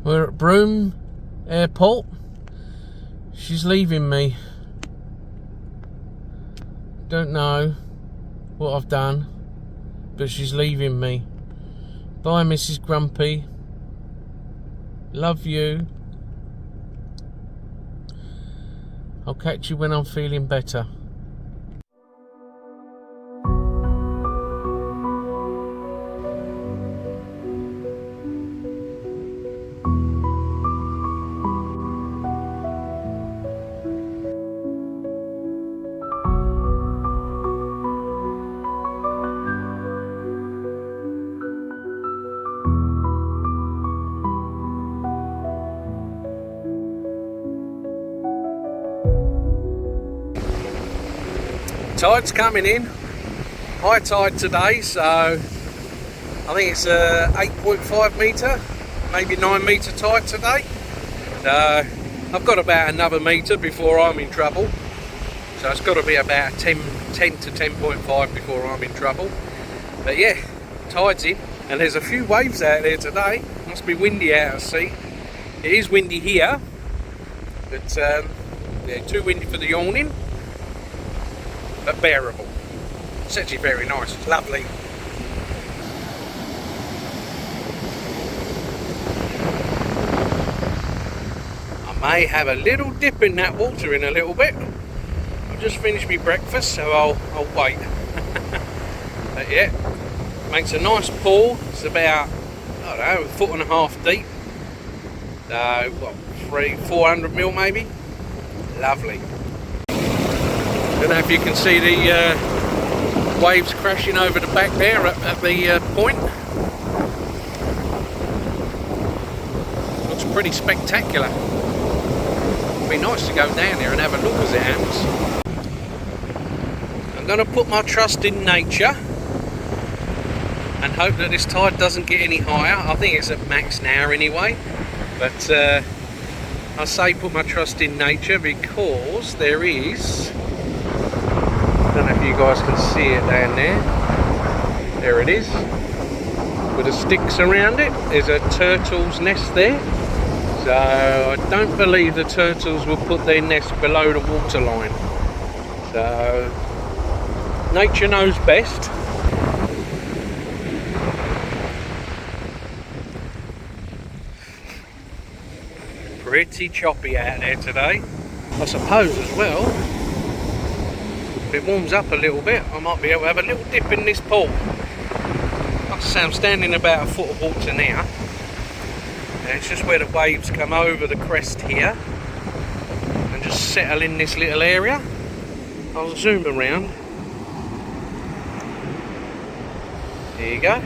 We're at Broome Airport. She's leaving me. Don't know what I've done, but she's leaving me. Bye, Mrs. Grumpy. Love you. I'll catch you when I'm feeling better. Tide's coming in, high tide today, so I think it's 8.5 metre, maybe 9 metre tide today. I've got about another metre before I'm in trouble, so it's got to be about 10 to 10.5 before I'm in trouble. But yeah, tide's in, and there's a few waves out there today. Must be windy out at sea. It is windy here, but yeah, too windy for the yawning, but bearable. It's actually very nice, it's lovely. I may have a little dip in that water in a little bit. I've just finished my breakfast, so I'll wait. But yeah, makes a nice pool. It's about, I don't know, 1.5 foot deep. So what, 400 mil maybe? Lovely. Don't know if you can see the waves crashing over the back there at the point. Looks pretty spectacular. It'd be nice to go down there and have a look as it happens. I'm going to put my trust in nature and hope that this tide doesn't get any higher. I think it's at max now anyway, but I say put my trust in nature because there is, I don't know if you guys can see it down there. There it is, with the sticks around it. There's a turtle's nest there. So I don't believe the turtles will put their nest below the water line. So nature knows best. Pretty choppy out there today. I suppose as well, if it warms up a little bit, I might be able to have a little dip in this pool. Like I say, I'm standing about 1 foot of water now. And it's just where the waves come over the crest here and just settle in this little area. I'll zoom around. There you go.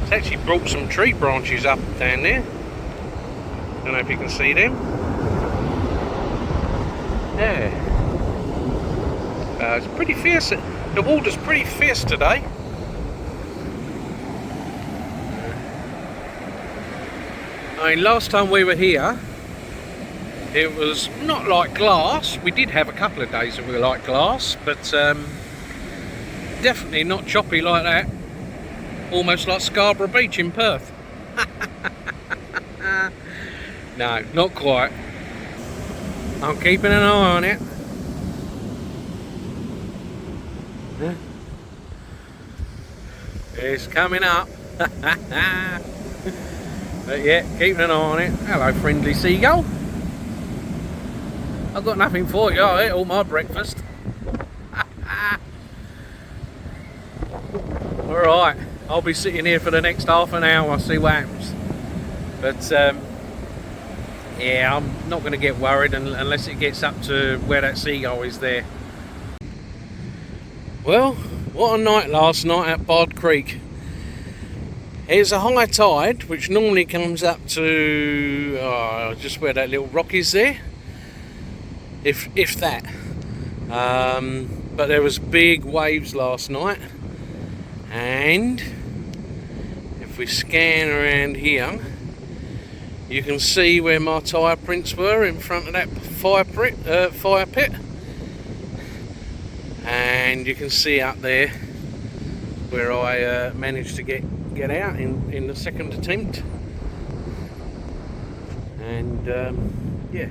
It's actually brought some tree branches up down there. Don't know if you can see them. Yeah. It's pretty fierce. The water's pretty fierce today. I mean, last time we were here, it was not like glass. We did have a couple of days that we were like glass, but definitely not choppy like that. Almost like Scarborough Beach in Perth. No, not quite. I'm keeping an eye on it. It's coming up. But yeah, keeping an eye on it. Hello, friendly seagull. I've got nothing for you. I ate all my breakfast. Alright, I'll be sitting here for the next half an hour. I'll see what happens. But yeah, I'm not going to get worried unless it gets up to where that seagull is there. Well, what a night last night at Bard Creek. It's a high tide, which normally comes up to just where that little rock is there, if that. But there was big waves last night, and if we scan around here, you can see where my tyre prints were in front of that fire pit, and you can see up there where I managed to get out in the second attempt. and yeah,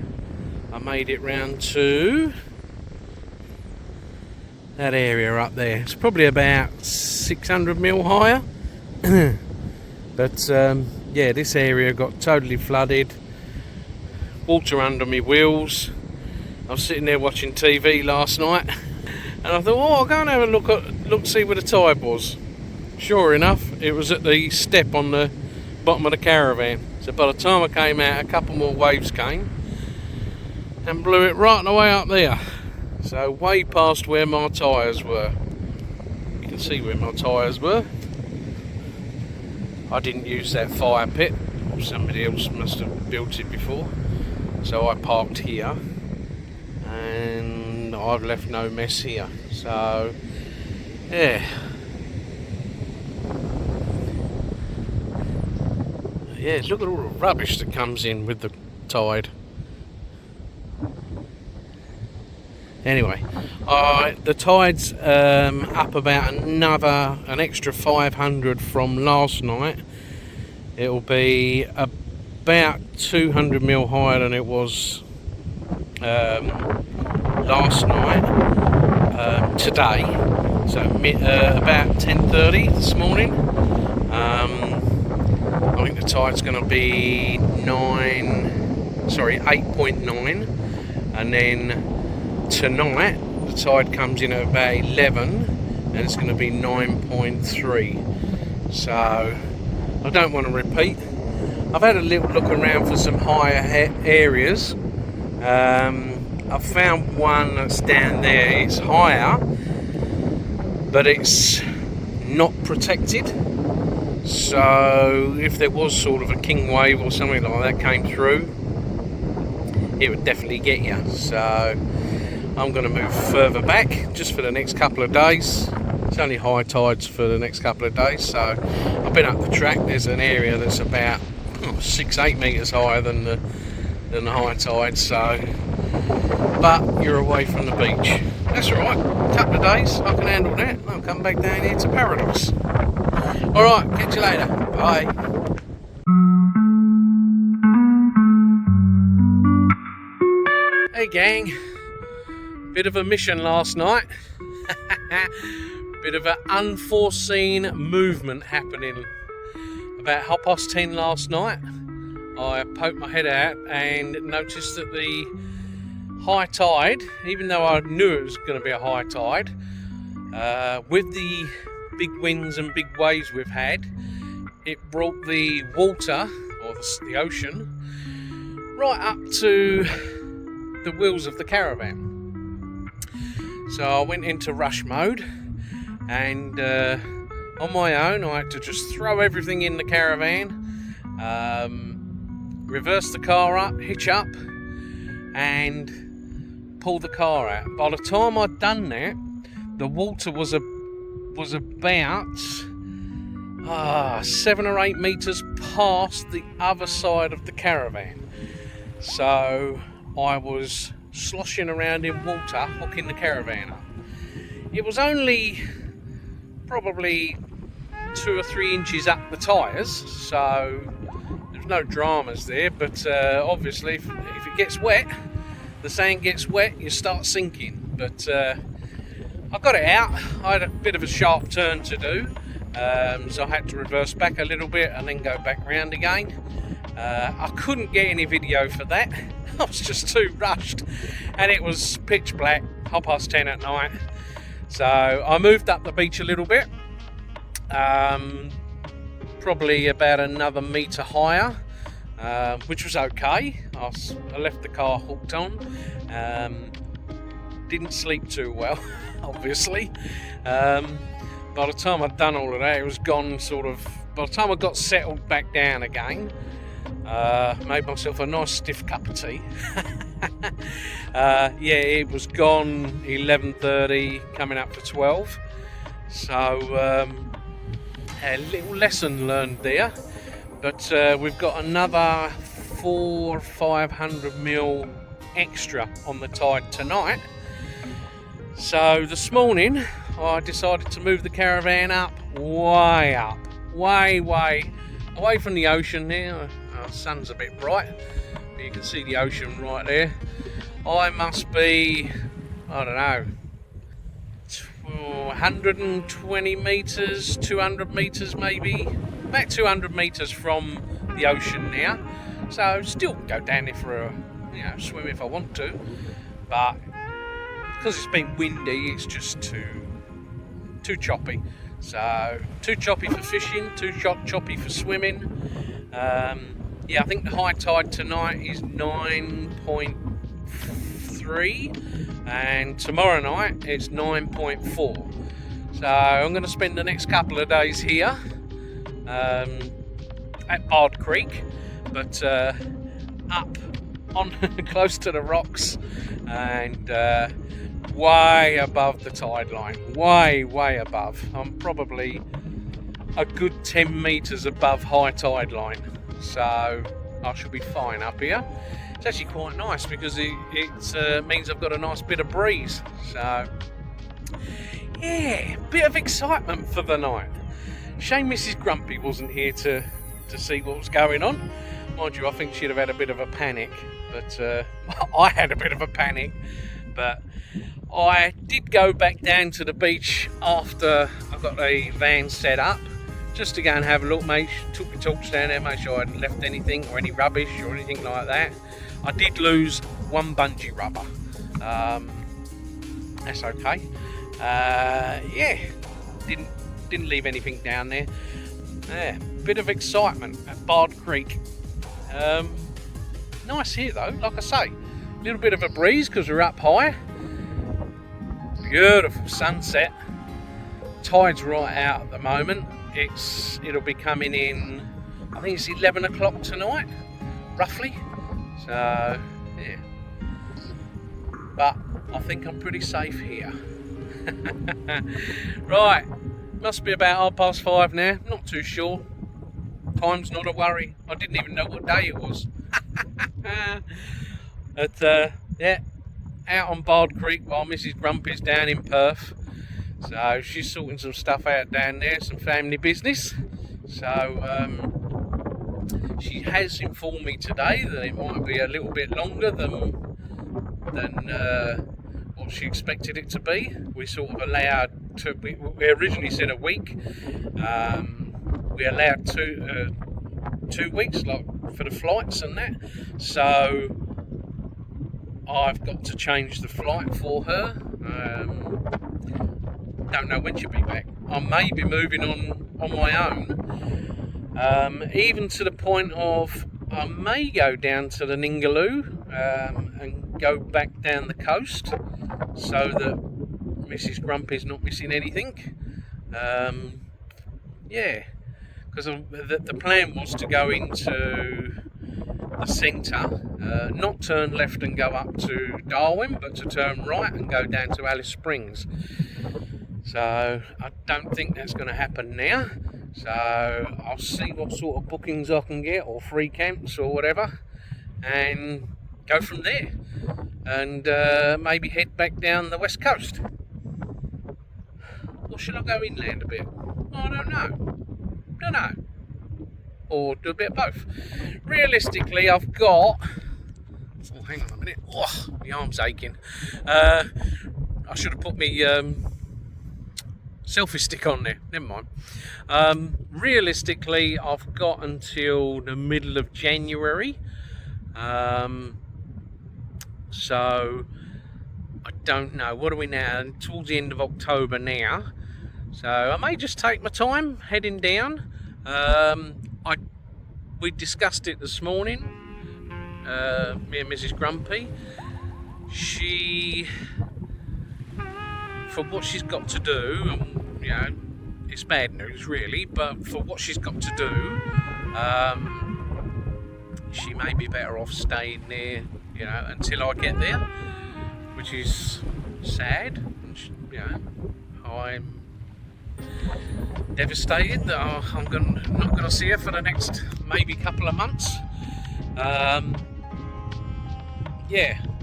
I made it round to that area up there. It's probably about 600 mil higher. But yeah, this area got totally flooded, water under my wheels. I was sitting there watching TV last night, and I thought, oh, I'll go and have a look, see where the tide was. Sure enough, it was at the step on the bottom of the caravan. So by the time I came out, a couple more waves came and blew it right the way up there. So way past where my tyres were. You can see where my tyres were. I didn't use that fire pit. Somebody else must have built it before. So I parked here, and I've left no mess here. So yeah. Yeah, look at all the rubbish that comes in with the tide. Anyway, the tide's up about an extra 500 from last night. It'll be about 200 mil higher than it was last night, today. So about 10:30 this morning. I think the tide's going to be 8.9, and then tonight the tide comes in at about 11, and it's going to be 9.3. So I don't want to repeat. I've had a little look around for some higher areas. I've found one that's down there. It's higher, but it's not protected. So if there was sort of a king wave or something like that came through, it would definitely get you. So I'm going to move further back just for the next couple of days. It's only high tides for the next couple of days. So I've been up the track. There's an area that's about 6-8 metres higher than the high tide. So, but you're away from the beach. That's all right. A couple of days, I can handle that. I'll come back down here to paradise. All right, catch you later. Bye. Hey gang, bit of a mission last night. Bit of an unforeseen movement happening. About 10:30 last night, I poked my head out and noticed that the high tide, even though I knew it was going to be a high tide, with the big winds and big waves we've had, it brought the water, or the ocean, right up to the wheels of the caravan. So I went into rush mode, and on my own I had to just throw everything in the caravan, reverse the car up, hitch up, and pull the car out. By the time I'd done that, the water was about 7 or 8 metres past the other side of the caravan. So I was sloshing around in water, hooking the caravan up. It was only probably 2 or 3 inches up the tyres, so there's no dramas there, but obviously if it gets wet, the sand gets wet, you start sinking. But I got it out. I had a bit of a sharp turn to do, so I had to reverse back a little bit and then go back round again. I couldn't get any video for that. I was just too rushed, and it was pitch black, 10:30 at night. So I moved up the beach a little bit, probably about another metre higher, which was okay. I left the car hooked on. Didn't sleep too well, obviously. By the time I'd done all of that, it was gone sort of. By the time I got settled back down again, made myself a nice stiff cup of tea. Yeah, it was gone 11:30, coming up to 12. So a little lesson learned there. But we've got another 400 or 500 mil extra on the tide tonight. So this morning I decided to move the caravan up, way away from the ocean now. The sun's a bit bright, You can see the ocean right there. I must be, I don't know, 120 metres, 200 metres maybe, about 200 metres from the ocean now. So still go down there for a swim if I want to, but because it's been windy, it's just too choppy. So too choppy for fishing, too choppy for swimming. I think the high tide tonight is 9.3 and tomorrow night it's 9.4. So I'm going to spend the next couple of days here at Bard Creek, but up on close to the rocks and way above the tide line, way above. I'm probably a good 10 metres above high tide line, so I should be fine up here. It's actually quite nice because it means I've got a nice bit of breeze. So yeah, bit of excitement for the night. Shame Mrs. Grumpy wasn't here to see what was going on. Mind you, I think she'd have had a bit of a panic, but I had a bit of a panic. But I did go back down to the beach after I got a van set up, just to go and have a look, took the torch down there, make sure I hadn't left anything or any rubbish or anything like that. I did lose one bungee rubber. That's okay. Didn't leave anything down there. Yeah, bit of excitement at Bard Creek. Nice here though, like I say, a little bit of a breeze because we're up high. Beautiful sunset. Tide's right out at the moment. It'll be coming in, I think it's 11 o'clock tonight, roughly. So yeah, but I think I'm pretty safe here. Right, must be about 5:30 now, not too sure. Time's not a worry. I didn't even know what day it was. But yeah, out on Bard Creek while Mrs. Grumpy's down in Perth. So she's sorting some stuff out down there, some family business. So she has informed me today that it might be a little bit longer than what she expected it to be. We sort of allowed we originally said a week. We allowed 2 weeks, like for the flights and that. So I've got to change the flight for her. Don't know when she'll be back. I may be moving on my own, even to the point of I may go down to the Ningaloo and go back down the coast so that Mrs. Grumpy's not missing anything. Yeah, because the plan was to go into the centre, not turn left and go up to Darwin, but to turn right and go down to Alice Springs. So I don't think that's going to happen now. So I'll see what sort of bookings I can get, or free camps or whatever, and go from there. And maybe head back down the west coast. Or should I go inland a bit? I don't know. Or do a bit of both. Realistically, I've got... Oh, hang on a minute. Oh, my arm's aching. I should have put me selfie stick on there. Never mind. Realistically, I've got until the middle of January. So I don't know. What are we now? Towards the end of October now. So I may just take my time heading down. We discussed it this morning, me and Mrs. Grumpy. She, for what she's got to do, and it's bad news really, but for what she's got to do, she may be better off staying there, until I get there, which is sad. I'm devastated that I'm not going to see her for the next maybe couple of months. And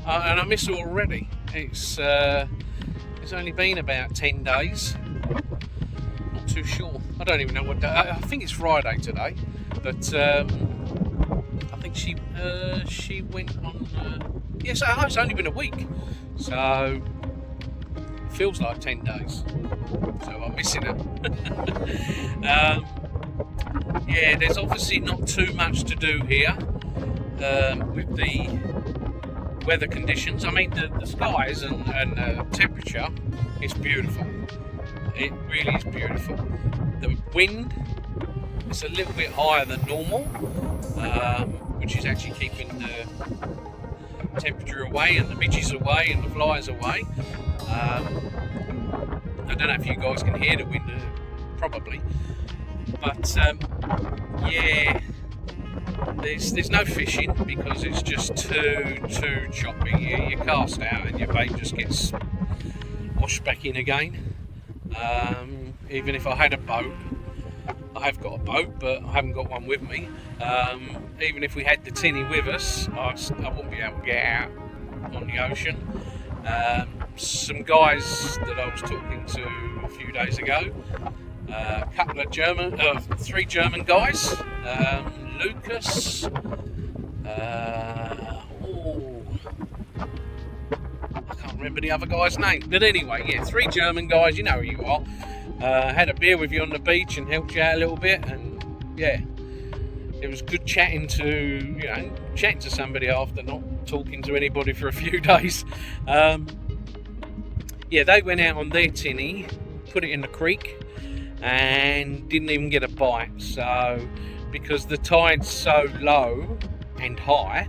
I miss her already. It's only been about 10 days. Not too sure. I don't even know what day. I think it's Friday today, but I think think she went on. Yes, it's only been a week, so feels like 10 days. So I'm missing her. Yeah, there's obviously not too much to do here with the weather conditions. I mean, the skies and temperature is beautiful. It really is beautiful. The wind is a little bit higher than normal, which is actually keeping the temperature away and the midges away and the flies away. I don't know if you guys can hear the wind, probably, but yeah, there's no fishing because it's just too choppy. You cast out and your bait just gets washed back in again. Even if I had a boat, I have got a boat, but I haven't got one with me. Even if we had the tinny with us, I wouldn't be able to get out on the ocean. Some guys that I was talking to a few days ago, a couple of three German guys, Lucas, I can't remember the other guy's name, but anyway, yeah, three German guys, you know who you are. Had a beer with you on the beach and helped you out a little bit, and yeah, it was good chatting to somebody after not talking to anybody for a few days. Yeah, they went out on their tinny, put it in the creek, and didn't even get a bite. So, because the tide's so low and high,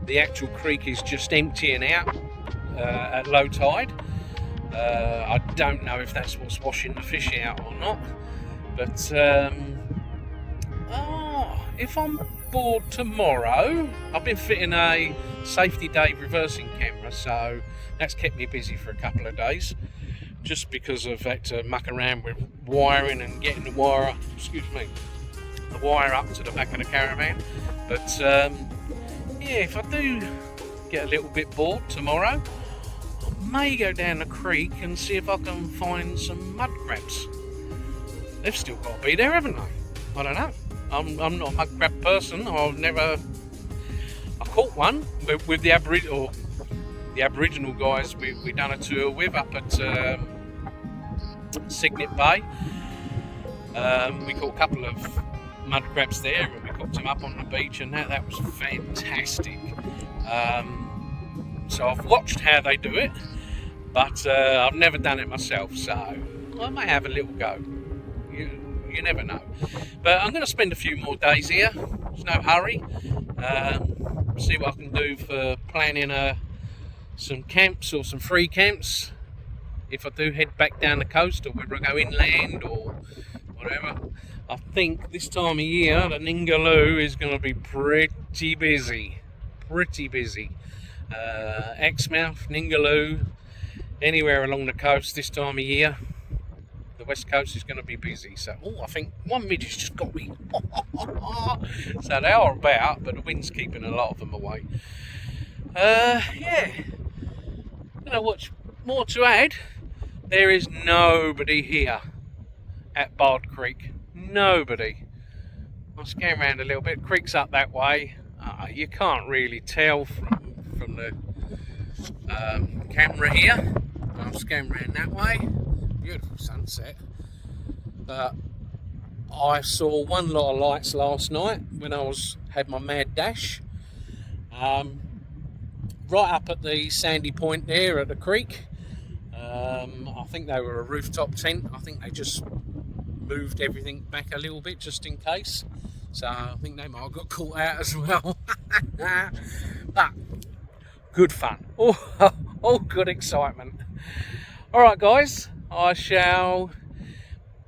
the actual creek is just emptying out at low tide. I don't know if that's what's washing the fish out or not, but if I'm bored tomorrow, I've been fitting a safety day reversing camera, so that's kept me busy for a couple of days, just because I've had to muck around with wiring and getting the wire up to the back of the caravan. But yeah, if I do get a little bit bored tomorrow, I may go down the creek and see if I can find some mud crabs. They've still got to be there, haven't they? I don't know. I'm not a mud crab person. I caught one with the Aboriginal guys we done a tour with up at Signet Bay. We caught a couple of mud crabs there, and we cooked them up on the beach, and that was fantastic. So I've watched how they do it, but I've never done it myself, so I may have a little go. You never know. But I'm going to spend a few more days here. There's no hurry. See what I can do for planning some camps or some free camps if I do head back down the coast, or whether I go inland or whatever. I think this time of year the Ningaloo is going to be pretty busy. Exmouth, Ningaloo, anywhere along the coast this time of year, the west coast is going to be busy. So I think one midget's just got me. So they are about, but the wind's keeping a lot of them away. Yeah, don't know what's more to add. There is nobody here at Bard Creek. Nobody. I'll scan around a little bit. Creek's up that way. You can't really tell from the camera here. I'll scan around that way. Beautiful sunset. But I saw one lot of lights last night when I had my mad dash. Right up at the sandy point there at the creek. I think they were a rooftop tent. I think they just moved everything back a little bit just in case. So I think they might have got caught out as well. But good fun. All good excitement. Alright guys, I shall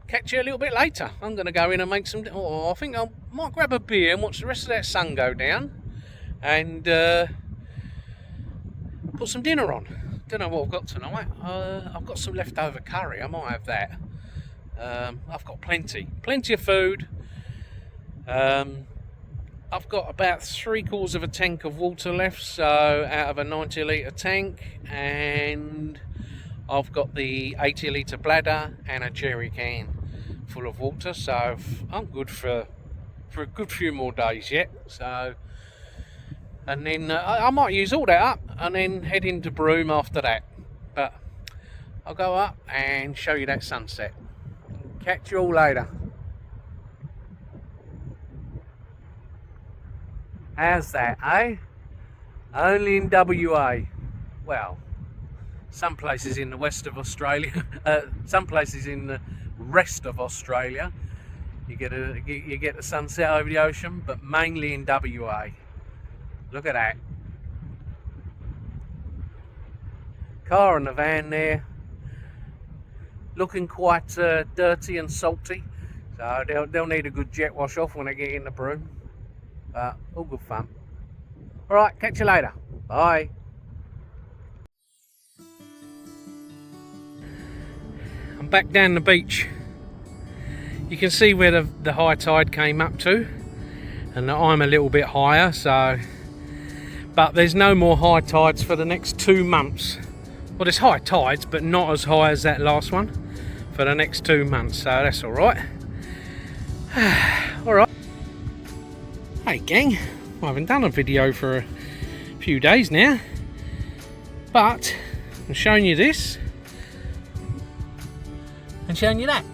catch you a little bit later. I'm going to go in and make some... I think I might grab a beer and watch the rest of that sun go down. And put some dinner on. Don't know what I've got tonight. I've got some leftover curry. I might have that. I've got plenty of food. I've got about 3/4 of a tank of water left, so out of a 90 litre tank, and I've got the 80 litre bladder and a jerry can full of water, so I'm good for a good few more days yet. So and then I might use all that up and then head into Broome after that. But I'll go up and show you that sunset. Catch you all later. How's that, eh? Only in WA. Well, some places in the west of Australia, some places in the rest of Australia, you get the sunset over the ocean, but mainly in WA. Look at that. Car and the van there, looking quite dirty and salty, so they'll need a good jet wash off when they get into Broome. All good fun. Alright, catch you later. Bye. I'm back down the beach. You can see where the high tide came up to, and I'm a little bit higher, so but there's no more high tides for the next 2 months. Well, there's high tides, but not as high as that last one for the next 2 months, so that's alright. Alright. Hey gang, I haven't done a video for a few days now, but I'm showing you this and showing you that.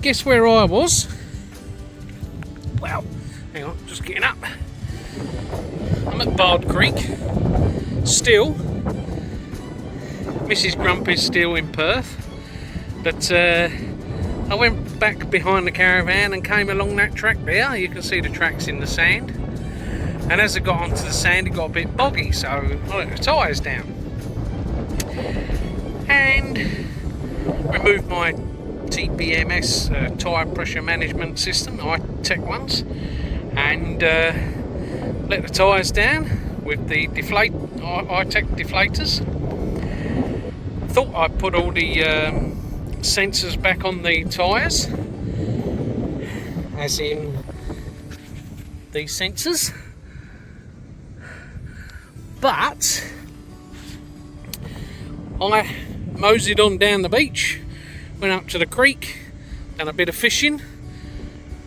Guess where I was? Well, hang on, just getting up. I'm at Bard Creek, still. Mrs. Grumpy's still in Perth, but I went back behind the caravan and came along that track there. You can see the tracks in the sand, and as I got onto the sand it got a bit boggy, so I let the tyres down and removed my TPMS tyre pressure management system, Ichek ones, and let the tyres down with the Ichek deflators. Thought I'd put all the sensors back on the tyres, as in these sensors, but I moseyed on down the beach, went up to the creek, done a bit of fishing,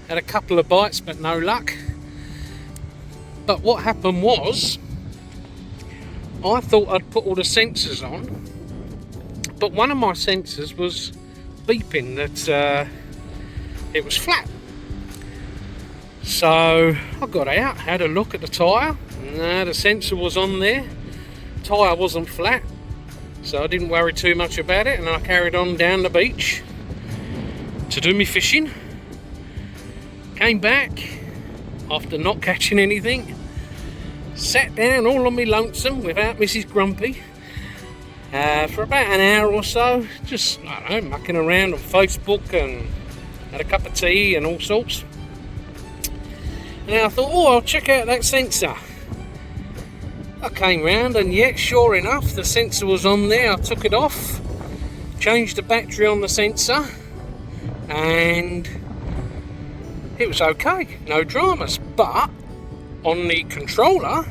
had a couple of bites but no luck. But what happened was, I thought I'd put all the sensors on, but one of my sensors was beeping that it was flat. So I got out, had a look at the tyre. No, the sensor was on there, tyre wasn't flat, so I didn't worry too much about it, and I carried on down the beach to do me fishing. Came back after not catching anything, sat down all on me lonesome without Mrs. Grumpy for about an hour or so, just, I don't know, mucking around on Facebook, and had a cup of tea and all sorts. And then I thought, oh, I'll check out that sensor. I came round, and yet, sure enough, the sensor was on there. I took it off, changed the battery on the sensor, and it was okay, no dramas. But on the controller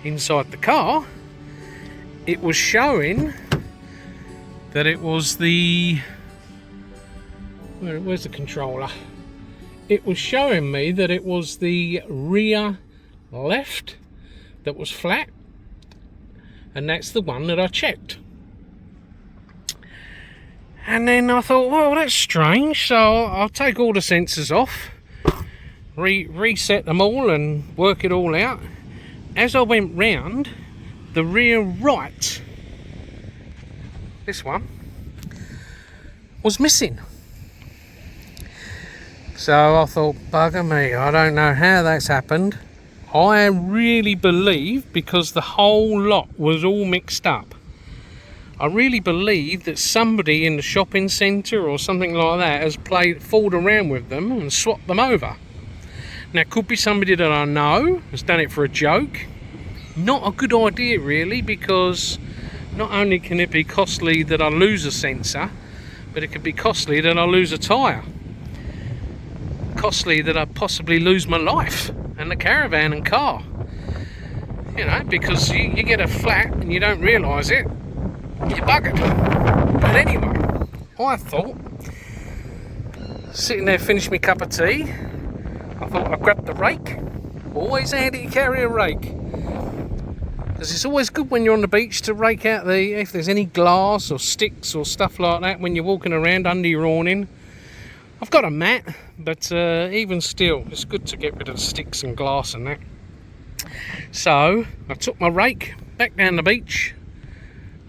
inside the car, it was showing that it was the, where's the controller? It was showing me that it was the rear left that was flat, and that's the one that I checked. And then I thought, well, that's strange, so I'll take all the sensors off, reset them all and work it all out. As I went round, the rear right, this one, was missing. So I thought, bugger me, I don't know how that's happened. I really believe, because the whole lot was all mixed up, I really believe that somebody in the shopping centre or something like that has fooled around with them and swapped them over. Now, it could be somebody that I know has done it for a joke. Not a good idea really, because not only can it be costly that I lose a sensor, but it could be costly that I lose a tyre. Costly that I possibly lose my life and the caravan and car. You know, because you get a flat and you don't realise it, you're buggered. But anyway, I thought, sitting there, finished my cup of tea, I thought I'd grab the rake. Always handy to carry a rake, because it's always good when you're on the beach to rake out if there's any glass or sticks or stuff like that when you're walking around under your awning. I've got a mat, but even still, it's good to get rid of the sticks and glass and that. So I took my rake back down the beach.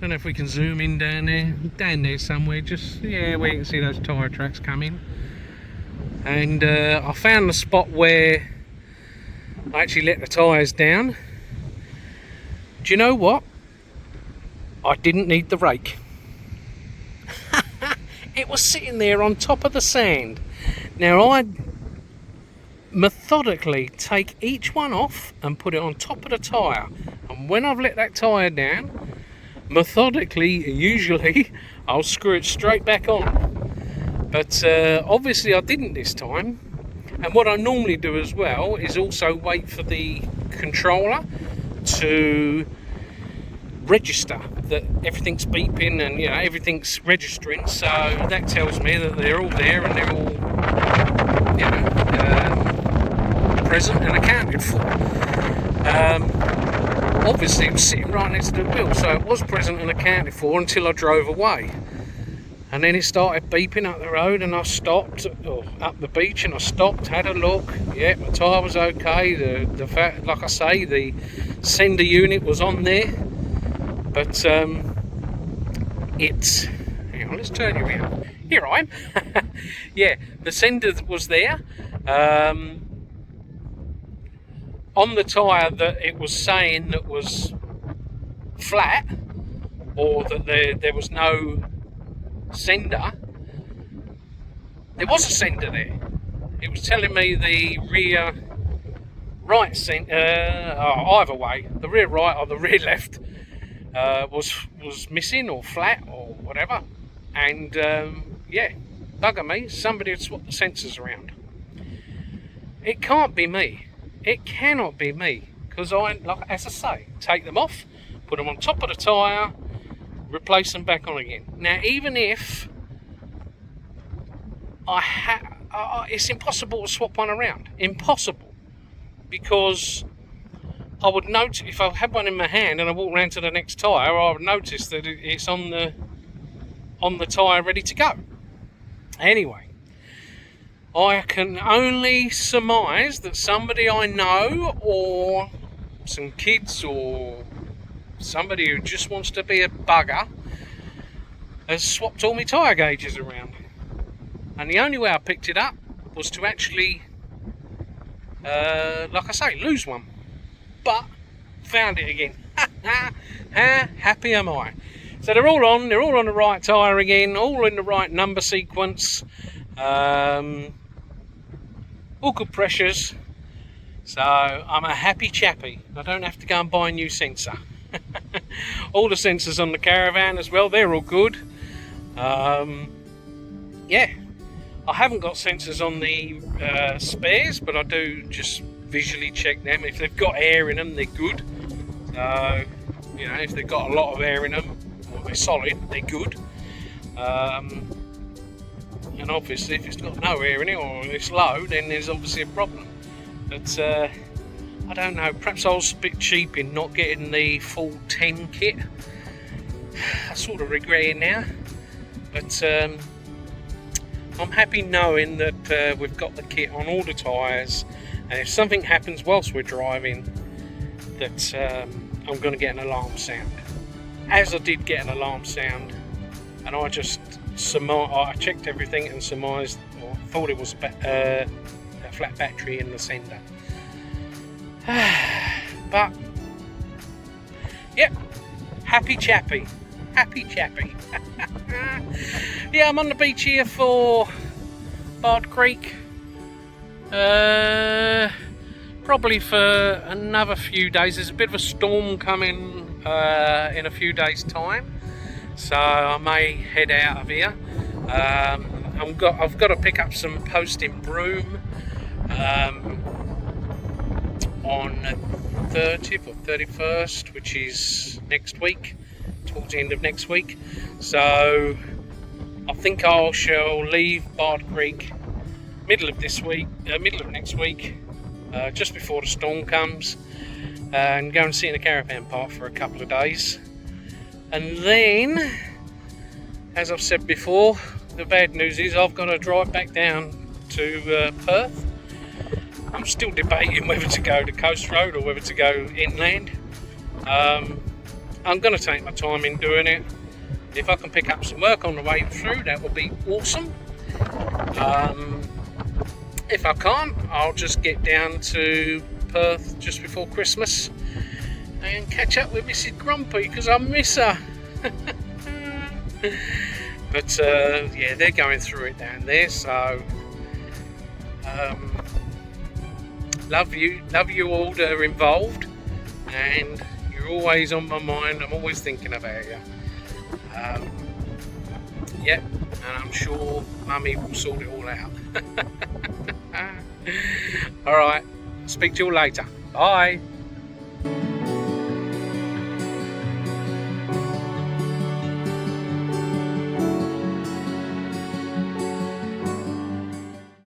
Don't know if we can zoom in down there somewhere, just where you can see those tyre tracks coming. And I found the spot where I actually let the tyres down. Do you know what? I didn't need the rake. It was sitting there on top of the sand. Now I methodically take each one off and put it on top of the tyre. And when I've let that tyre down, methodically, usually, I'll screw it straight back on. But obviously I didn't this time. And what I normally do as well is also wait for the controller to register that everything's beeping and everything's registering, so that tells me that they're all there and they're all present and accounted for. Obviously it was sitting right next to the wheel, so it was present and accounted for until I drove away. And then it started beeping up the road, and I stopped, up the beach, and I stopped, had a look. Yeah, my tyre was okay. The fact, like I say, the sender unit was on there, but hang on, let's turn you around. Here I am. Yeah, the sender was there. On the tyre that it was saying that was flat, or that there was no sender, there was a sender there. It was telling me the rear right sender, either way, the rear right or the rear left was missing or flat or whatever. And bugger me, somebody had swapped the sensors around. It can't be me. It cannot be me, because as I say, take them off, put them on top of the tyre, replace them back on again. Now, even if it's impossible to swap one around. Impossible. Because I would notice, if I had one in my hand and I walked around to the next tyre, I would notice that it's on the tyre ready to go. Anyway, I can only surmise that somebody I know, or some kids, or somebody who just wants to be a bugger, has swapped all my tyre gauges around. And the only way I picked it up was to actually, like I say, lose one. But found it again. How happy am I? So they're all on the right tyre again, all in the right number sequence. All good pressures. So I'm a happy chappy. I don't have to go and buy a new sensor. All the sensors on the caravan as well, they're all good. I haven't got sensors on the spares, but I do just visually check them. If they've got air in them, they're good. So, if they've got a lot of air in them, or they're solid, they're good. And obviously if it's got no air in it, or it's low, then there's obviously a problem. But I don't know, perhaps I was a bit cheap in not getting the full 10 kit. I sort of regret it now, but I'm happy knowing that we've got the kit on all the tyres, and if something happens whilst we're driving, that I'm going to get an alarm sound. As I did get an alarm sound, and I just I checked everything and surmised, or thought it was a flat battery in the sender. But yep, happy chappy. Yeah, I'm on the beach here for Bard Creek, probably for another few days. There's a bit of a storm coming in a few days time, so I may head out of here. I've got to pick up some posting broom on 30th or 31st, which is next week, towards the end of next week. So I think I shall leave Bard Creek middle of next week, just before the storm comes, and go and sit in a caravan park for a couple of days. And then, as I've said before, the bad news is I've got to drive back down to Perth. I'm still debating whether to go the coast road or whether to go inland. I'm going to take my time in doing it. If I can pick up some work on the way through, that would be awesome. If I can't, I'll just get down to Perth just before Christmas and catch up with Mrs. Grumpy, because I miss her. But yeah, they're going through it down there, so love you all that are involved, and you're always on my mind. I'm always thinking about you. Yep, and I'm sure Mummy will sort it all out. Alright, speak to you all later. Bye.